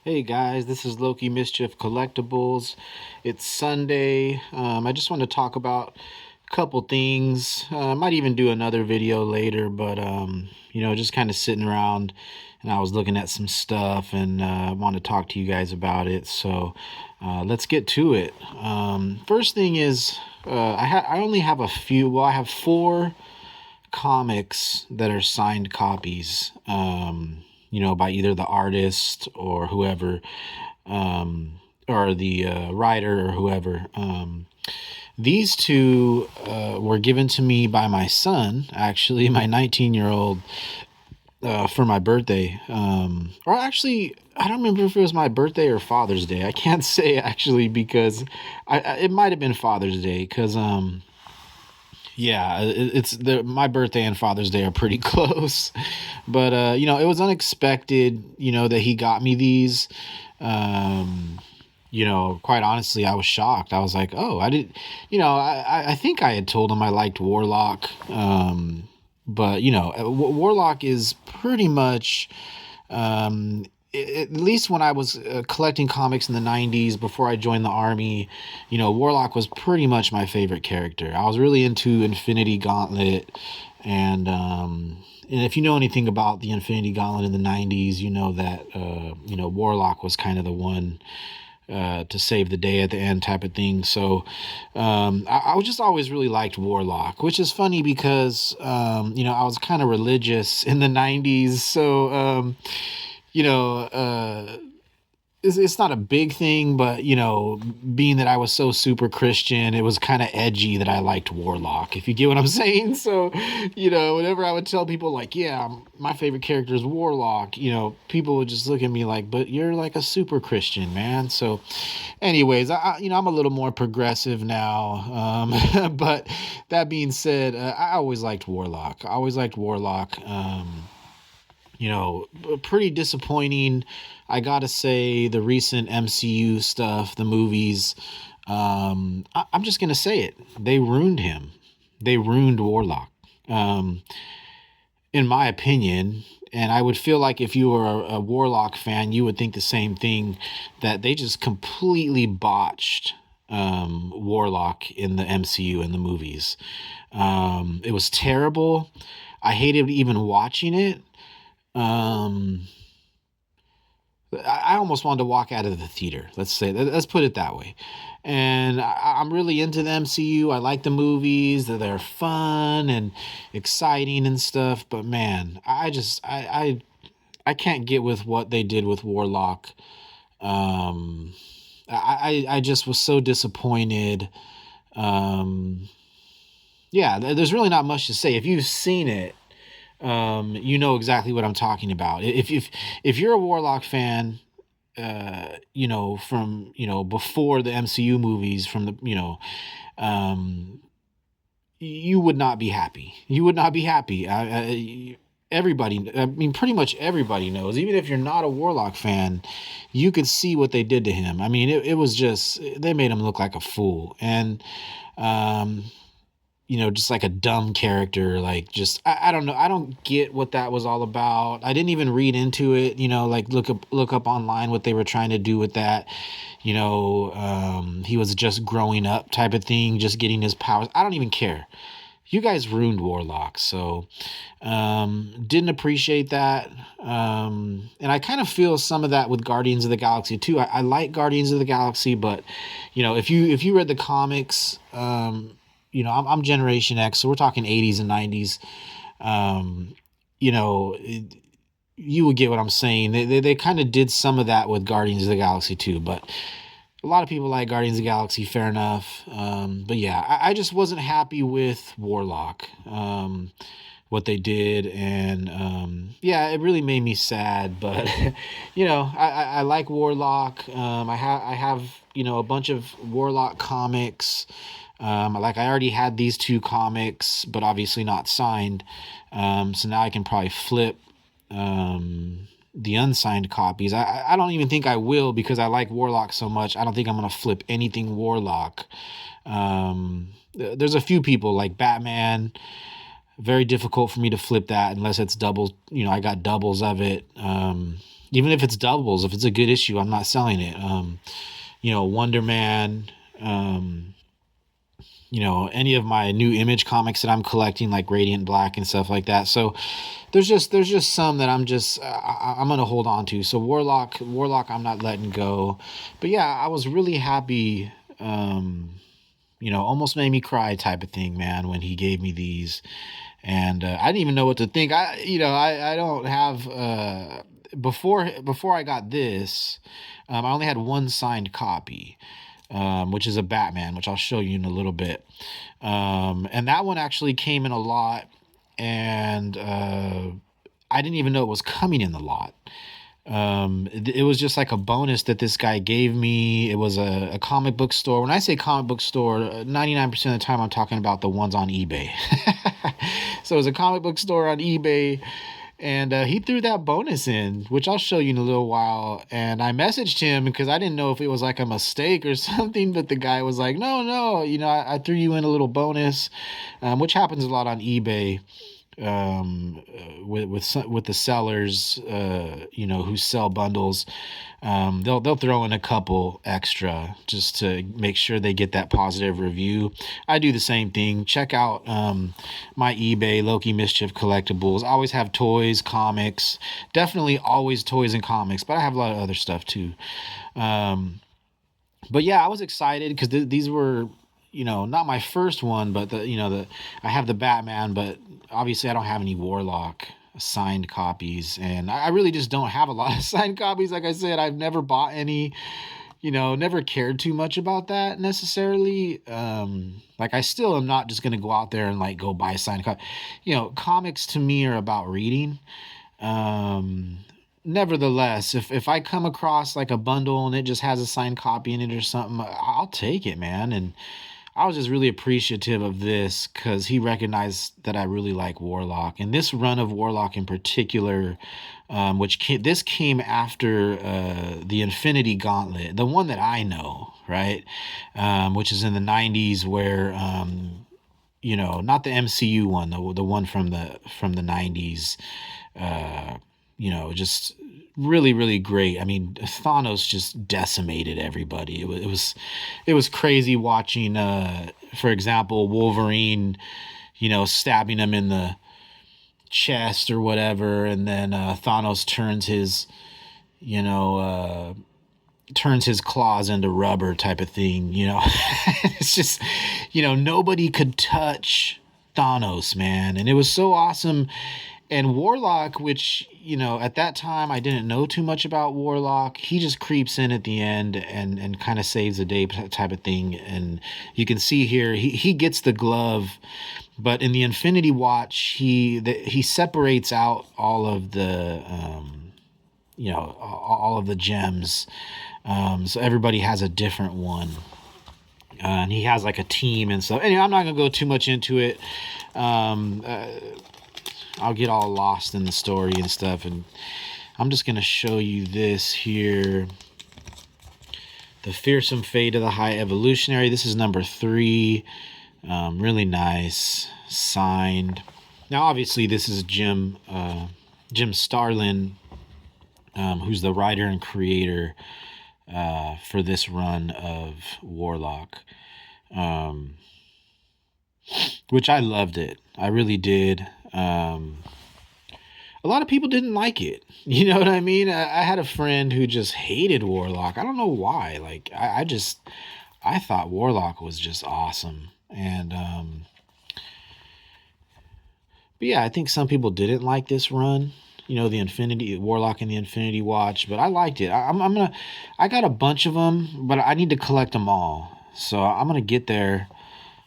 Hey guys, this is Loki Mischief Collectibles. It's Sunday. I just want to talk about a couple things. I might even do another video later, but just kind of sitting around and I was looking at some stuff and want to talk to you guys about it. So let's get to it. First thing is, I only have a few. Well, I have four comics that are signed copies, by either the artist or whoever, or the writer or whoever. These two were given to me by my son, actually, my 19-year-old, for my birthday. Or actually, I don't remember if it was my birthday or Father's Day. I can't say actually because it might have been Father's Day because yeah, it's my birthday and Father's Day are pretty close, but it was unexpected, that he got me these. Quite honestly, I was shocked. I was like, oh, I did, I think I had told him I liked Warlock, but Warlock is pretty much at least when I was collecting comics in the 90s before I joined the army, Warlock was pretty much my favorite character. I was really into Infinity Gauntlet. And if you know anything about the Infinity Gauntlet in the 90s, you know that, Warlock was kind of the one to save the day at the end type of thing. So I just always really liked Warlock, which is funny because, I was kind of religious in the 90s. So, you know, uh, it's not a big thing, but being that I was so super Christian, it was kind of edgy that I liked Warlock, if you get what I'm saying. So, whenever I would tell people like, yeah, my favorite character is Warlock, people would just look at me like, but you're like a super Christian, man. So, anyways, I'm a little more progressive now. But that being said, I always liked Warlock. I always liked Warlock. Pretty disappointing. I gotta say, the recent MCU stuff, the movies, I'm just gonna say it. They ruined him. They ruined Warlock, um, in my opinion. And I would feel like if you were a Warlock fan, you would think the same thing, that they just completely botched Warlock in the MCU in the movies. It was terrible. I hated even watching it. Um, I almost wanted to walk out of the theater. Let's put it that way. And I'm really into the MCU. I like the movies; that they're fun and exciting and stuff. But man, I can't get with what they did with Warlock. Um, I just was so disappointed. Um, yeah, there's really not much to say. If you've seen it, you know exactly what I'm talking about. If you're a Warlock fan, from before the MCU movies, from the um, you would not be happy. You would not be happy. Everybody, I mean, pretty much everybody knows. Even if you're not a Warlock fan, you could see what they did to him. I mean, it was just, they made him look like a fool, and um, just like a dumb character, like just I don't know. I don't get what that was all about. I didn't even read into it, like look up online what they were trying to do with that. He was just growing up type of thing, just getting his powers. I don't even care. You guys ruined Warlock, so didn't appreciate that. And I kind of feel some of that with Guardians of the Galaxy too. I like Guardians of the Galaxy, but if you read the comics, I'm Generation X, so we're talking 80s and 90s. Um, you know, you would get what I'm saying. They kind of did some of that with Guardians of the Galaxy too, but a lot of people like Guardians of the Galaxy, fair enough. But yeah, I just wasn't happy with Warlock, what they did, and yeah, it really made me sad. But I like Warlock. I have a bunch of Warlock comics. Like I already had these two comics, but obviously not signed. So now I can probably flip the unsigned copies. I don't even think I will because I like Warlock so much. I don't think I'm gonna flip anything Warlock. There's a few people like Batman. Very difficult for me to flip that unless it's doubles. I got doubles of it. even if it's doubles, if it's a good issue, I'm not selling it. Wonder Man, um, any of my new Image comics that I'm collecting, like Radiant Black and stuff like that. So there's just some that I'm gonna hold on to. So Warlock, I'm not letting go. But yeah, I was really happy. Almost made me cry type of thing, man, when he gave me these, and I didn't even know what to think. I don't have before I got this, I only had one signed copy, which is a Batman, which I'll show you in a little bit. And that one actually came in a lot, and I didn't even know it was coming in the lot. It was just like a bonus that this guy gave me. It was a comic book store. When I say comic book store, 99% of the time I'm talking about the ones on eBay. So it was a comic book store on eBay, and he threw that bonus in, which I'll show you in a little while. And I messaged him because I didn't know if it was like a mistake or something, but the guy was like, no, I threw you in a little bonus, which happens a lot on eBay, with the sellers, who sell bundles. They'll throw in a couple extra just to make sure they get that positive review. I do the same thing. Check out my eBay, Loki Mischief Collectibles. I always have toys, comics, definitely always toys and comics, but I have a lot of other stuff too. But yeah, I was excited because these were, not my first one, but I have the Batman, but obviously I don't have any Warlock signed copies, and I really just don't have a lot of signed copies. Like I said, I've never bought any, never cared too much about that necessarily. Like I still am not just gonna go out there and like go buy a signed copy. Comics to me are about reading. Um, Nevertheless, if I come across like a bundle and it just has a signed copy in it or something, I'll take it, man. And I was just really appreciative of this because he recognized that I really like Warlock, and this run of Warlock in particular, this came after the Infinity Gauntlet, the one that I know, right, which is in the '90s, where not the MCU one, the one from the '90s, just really, really great. I mean, Thanos just decimated everybody. It was crazy watching, for example, Wolverine, stabbing him in the chest or whatever, and then Thanos turns his claws into rubber type of thing. It's just, nobody could touch Thanos, man, and it was so awesome. And Warlock, which, at that time I didn't know too much about Warlock, he just creeps in at the end and kind of saves the day type of thing. And you can see here, he gets the glove, but in the Infinity Watch, he separates out all of the, all of the gems. So everybody has a different one. And he has like a team and stuff. Anyway, I'm not going to go too much into it. I'll get all lost in the story and stuff, and I'm just going to show you this here. The Fearsome Fate of the High Evolutionary. This is number 3. Really nice. Signed. Now, obviously, this is Jim Starlin, who's the writer and creator for this run of Warlock. Which I loved it. I really did. A lot of people didn't like it. You know what I mean? I had a friend who just hated Warlock. I don't know why. Like, I thought Warlock was just awesome. And, but yeah, I think some people didn't like this run. The Infinity Warlock and the Infinity Watch, but I liked it. I got a bunch of them, but I need to collect them all. So I'm gonna get there.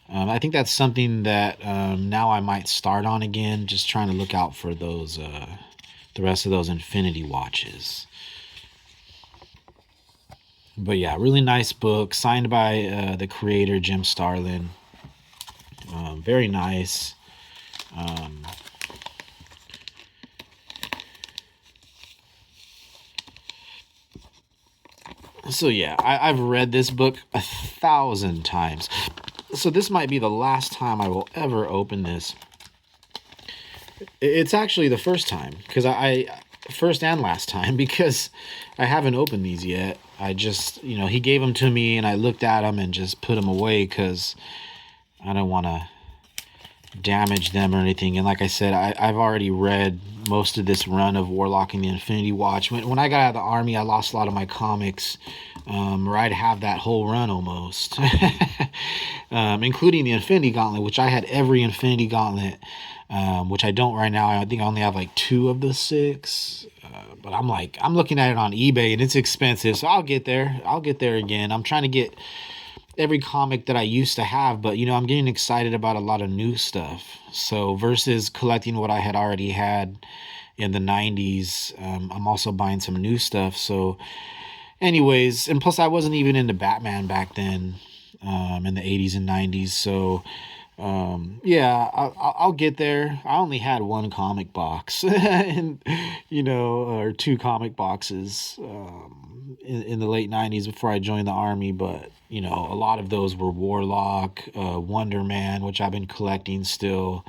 I think that's something that now I might start on again, just trying to look out for those, the rest of those Infinity Watches. But yeah, really nice book, signed by the creator, Jim Starlin. Very nice. So yeah, I've read this book 1,000 times. So this might be the last time I will ever open this. It's actually the first time, because first and last time because I haven't opened these yet. I just, he gave them to me and I looked at them and just put them away because I don't want to damage them or anything. And like I said, I've already read most of this run of Warlock and the Infinity Watch. When I got out of the army, I lost a lot of my comics, where I'd have that whole run almost, including the Infinity Gauntlet, which I had every Infinity Gauntlet, which I don't right now. I think I only have like 2 of the 6. But I'm looking at it on eBay and it's expensive. So I'll get there. I'll get there again. I'm trying to get every comic that I used to have, but I'm getting excited about a lot of new stuff. So versus collecting what I had already had in the 90s, I'm also buying some new stuff. So anyways, and plus I wasn't even into Batman back then, in the 80s and 90s. So yeah, I'll get there. I only had 1 comic box and or 2 comic boxes in the late 90s before I joined the army, but a lot of those were Warlock, Wonder Man, which I've been collecting still,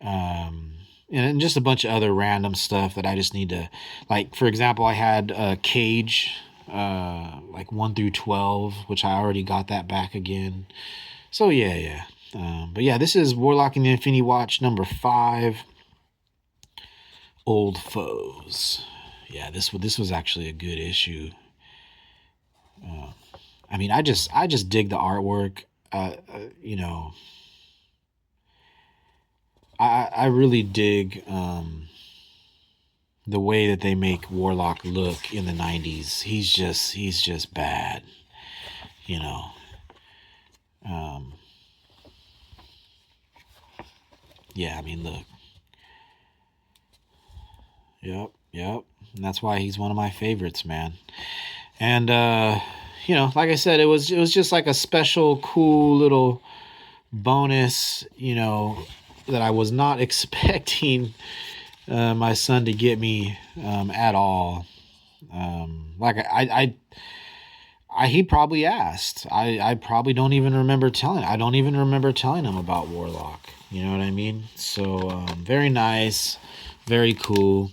and just a bunch of other random stuff that I just need to, like, for example, I had Cage, like 1 through 12, which I already got that back again. So yeah. But yeah, this is Warlock and the Infinity Watch number 5, Old Foes. Yeah, this was actually a good issue. I mean, I just dig the artwork. I really dig the way that they make Warlock look in the 90s. He's just bad, Yeah, I mean, look. Yep. And that's why he's one of my favorites, man. And like I said, it was just like a special, cool little bonus, that I was not expecting my son to get me at all. Like he probably asked. I probably don't even remember telling. I don't even remember telling him about Warlock. You know what I mean? So very nice, very cool.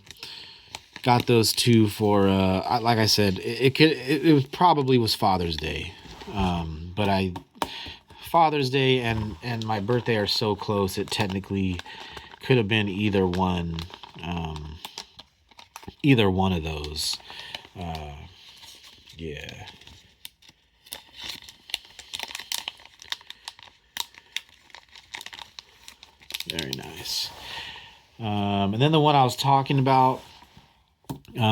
Got those 2 for like I said, it probably was Father's Day, but Father's Day and my birthday are so close. It technically could have been either one of those. Yeah. Very nice. And then the one I was talking about,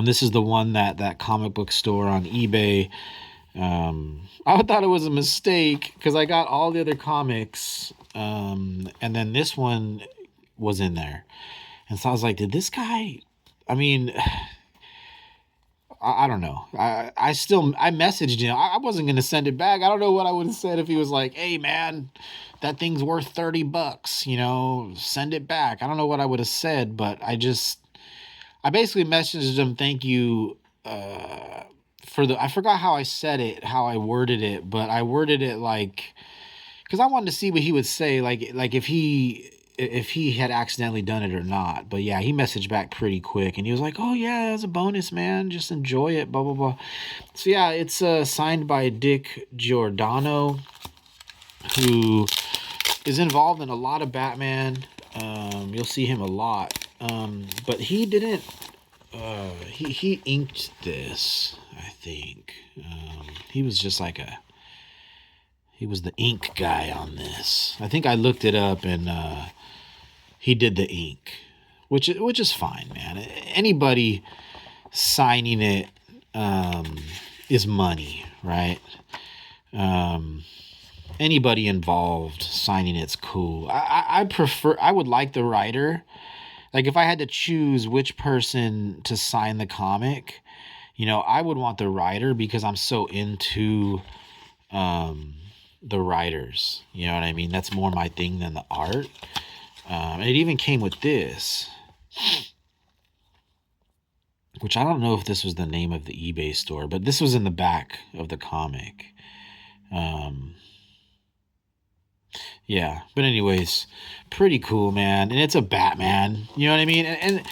this is the one that comic book store on eBay. I thought it was a mistake because I got all the other comics, and then this one was in there. And so I was like, did this guy, I mean, I don't know. I messaged him. I wasn't going to send it back. I don't know what I would have said if he was like, hey man, that thing's worth $30, send it back. I don't know what I would have said, but I basically messaged him, thank you, I forgot how I said it, how I worded it, but I worded it like, because I wanted to see what he would say, like if he had accidentally done it or not. But yeah, he messaged back pretty quick and he was like, oh yeah, that's a bonus, man, just enjoy it, blah blah blah. So yeah, it's signed by Dick Giordano, who is involved in a lot of Batman. You'll see him a lot, but he didn't he inked this, I think. He was just like he was the ink guy on this. I think I looked it up and he did the ink, which is fine, man. Anybody signing it is money, right? Anybody involved signing it's cool. I would like the writer. Like if I had to choose which person to sign the comic, I would want the writer because I'm so into the writers. You know what I mean? That's more my thing than the art. And it even came with this, which I don't know if this was the name of the eBay store, but this was in the back of the comic. Yeah. But anyways, pretty cool, man. And it's a Batman. You know what I mean? And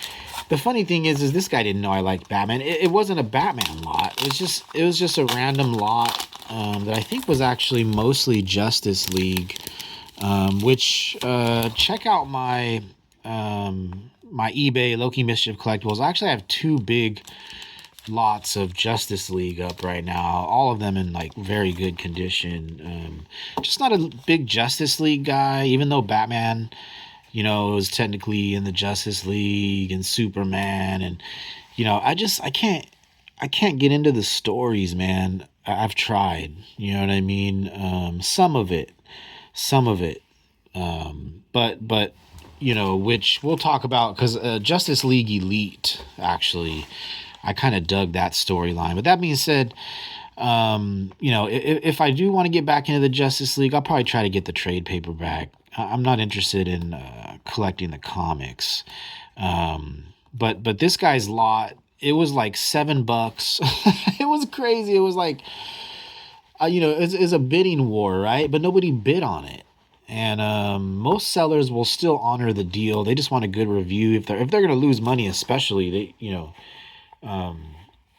the funny thing is this guy didn't know I liked Batman. It wasn't a Batman lot. It was just a random lot that I think was actually mostly Justice League. Which check out my my eBay Loki Mischief collectibles. I actually have two big lots of Justice League up right now, all of them in like very good condition. Just not a big Justice League guy, even though Batman, you know, was technically in the Justice League and Superman, and you know, I can't get into the stories, man. I've tried, you know what I mean. Some of it, but you know, which we'll talk about because Justice League Elite actually, I kind of dug that storyline. But that being said, you know, if I do want to get back into the Justice League, I'll probably try to get the trade paperback. I'm not interested in collecting the comics. But this guy's lot, it was like $7. It was crazy. It was like, you know, it's a bidding war, right? But nobody bid on it. And most sellers will still honor the deal. They just want a good review. If they're gonna lose money, especially they, you know,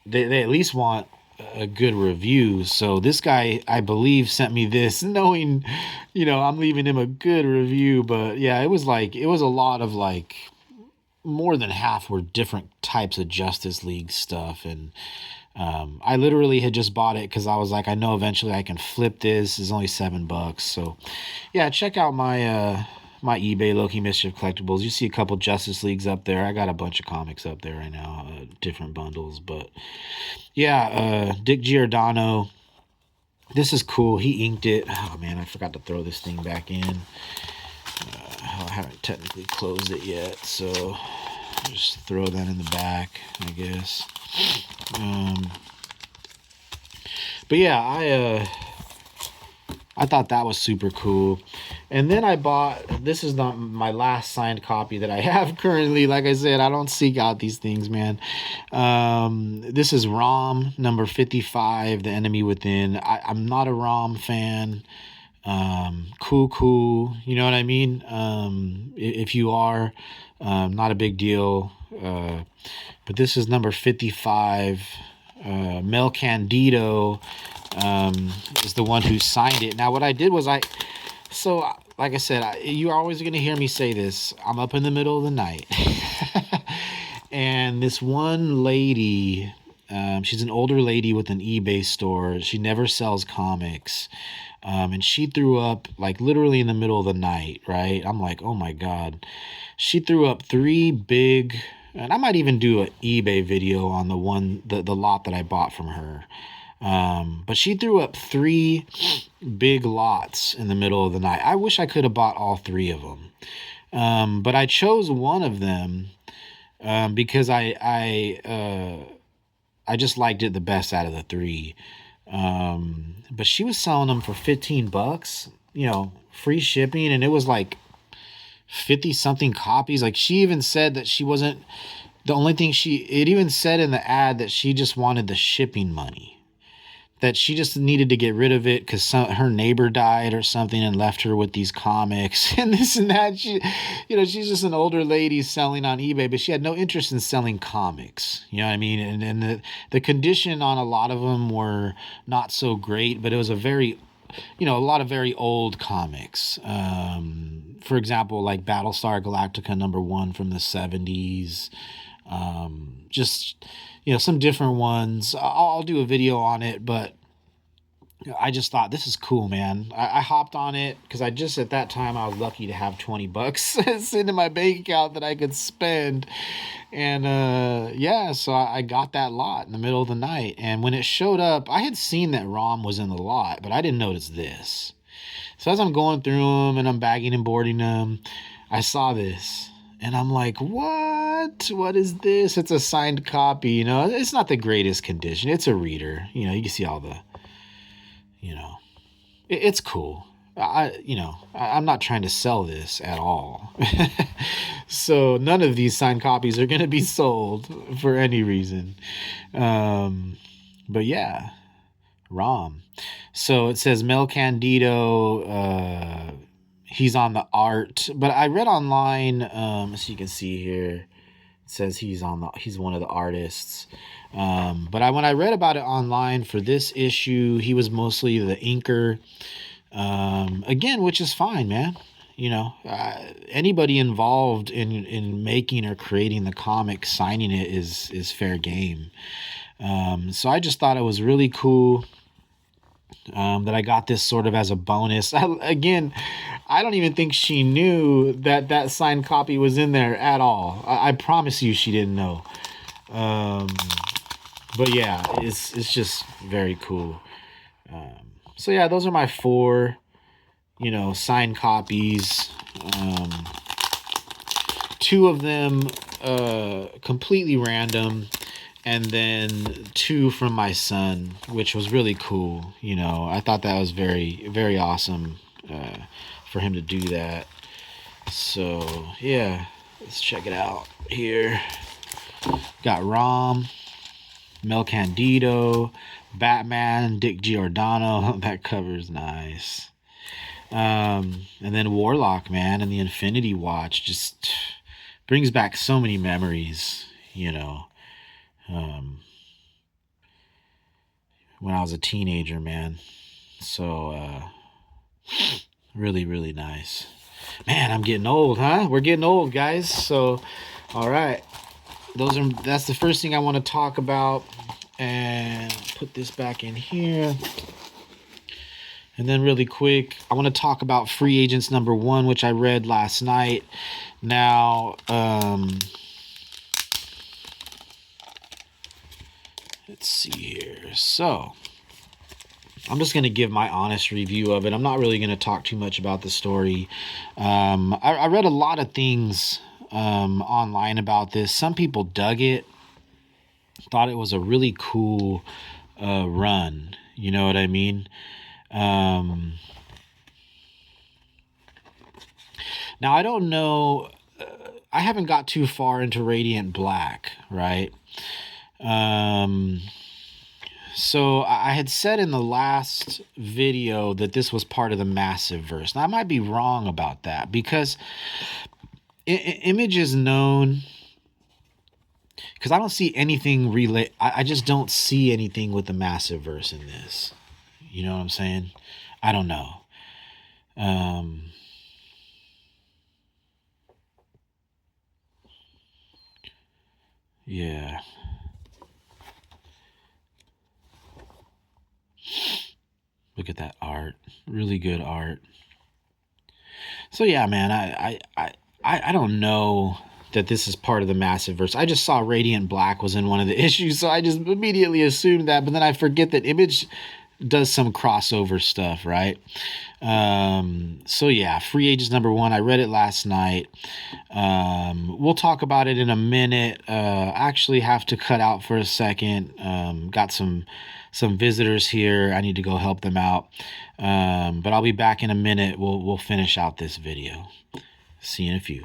they at least want a good review. So this guy, I believe, sent me this knowing, you know, I'm leaving him a good review. But yeah, it was a lot of like more than half were different types of Justice League stuff. And I literally had just bought it because I was like, I know eventually I can flip this. It's only $7. So yeah, check out my my eBay Loki Mischief collectibles. You see a couple Justice Leagues up there. I got a bunch of comics up there right now, different bundles. But yeah, Dick Giordano. This is cool. He inked it. Oh man, I forgot to throw this thing back in. I haven't technically closed it yet, so just throw that in the back, I guess. But yeah, I thought that was super cool. And then I bought, this is not my last signed copy that I have currently. Like I said, I don't seek out these things, man. This is ROM number 55, The Enemy Within. I'm not a ROM fan. Cool. You know what I mean? If you are, not a big deal. But this is number 55. Mel Candido is the one who signed it. Now, what I did was so like I said, you're always going to hear me say this. I'm up in the middle of the night. And this one lady, she's an older lady with an eBay store. She never sells comics. And she threw up like literally in the middle of the night, right? I'm like, oh my God. She threw up three big, and I might even do an eBay video on the lot that I bought from her. But she threw up three big lots in the middle of the night. I wish I could have bought all three of them. But I chose one of them because I just liked it the best out of the three. But she was selling them for $15, you know, free shipping, and it was like 50 something copies. Like she even said that she wasn't the only thing it even said in the ad that she just wanted the shipping money. That she just needed to get rid of it because her neighbor died or something and left her with these comics and this and that. She, you know, she's just an older lady selling on eBay, but she had no interest in selling comics. You know what I mean? And the condition on a lot of them were not so great, but it was a very, you know, a lot of very old comics. For example, like Battlestar Galactica #1 from the 70s. Just, you know, some different ones. I'll do a video on it, but I just thought this is cool, man. I hopped on it because I just at that time I was lucky to have $20 sitting in my bank account that I could spend, and yeah, so I got that lot in the middle of the night. And when it showed up, I had seen that ROM was in the lot, but I didn't notice this. So as I'm going through them and I'm bagging and boarding them, I saw this. And I'm like, what? What is this? It's a signed copy, you know. It's not the greatest condition. It's a reader. You know, you can see all the, you know, it's cool. I'm not trying to sell this at all. So none of these signed copies are going to be sold for any reason. But yeah, ROM. So it says Mel Candido, he's on the art, but I read online, so you can see here, it says he's one of the artists. But when I read about it online for this issue, he was mostly the inker. Again, which is fine, man. Anybody involved in making or creating the comic, signing it is fair game. So I just thought it was really cool that I got this sort of as a bonus. Again, I don't even think she knew that signed copy was in there at all. I promise you she didn't know. But yeah, it's just very cool. So yeah, those are my 4, signed copies. 2 of them completely random, and then 2 from my son, which was really cool. I thought that was very, very awesome for him to do that. So yeah, let's check it out here. Got Rom, Mel Candido, Batman, Dick Giordano. That cover's nice. And then Warlock, man, and the Infinity Watch just brings back so many memories, when I was a teenager, man. So, really, really nice. Man, I'm getting old, huh? We're getting old, guys. So, all right. That's the first thing I want to talk about. And put this back in here. And then really quick, I want to talk about Free Agents #1, which I read last night. Now, let's see here. So, I'm just going to give my honest review of it. I'm not really going to talk too much about the story. I read a lot of things online about this. Some people dug it, thought it was a really cool run. You know what I mean? Now, I don't know. I haven't got too far into Radiant Black, right? So I had said in the last video that this was part of the Massive Verse. Now, I might be wrong about that because Image is known, because I don't see anything relate. I just don't see anything with the Massive Verse in this. You know what I'm saying? I don't know. Yeah. Look at that art. Really good art. So yeah, man, I don't know that this is part of the Massive Verse. I just saw Radiant Black was in one of the issues, so I just immediately assumed that, but then I forget that Image does some crossover stuff, right? So yeah, Free Agents #1. I read it last night. We'll talk about it in a minute. Actually have to cut out for a second. Got some visitors here. I need to go help them out. But I'll be back in a minute. We'll finish out this video. See you in a few.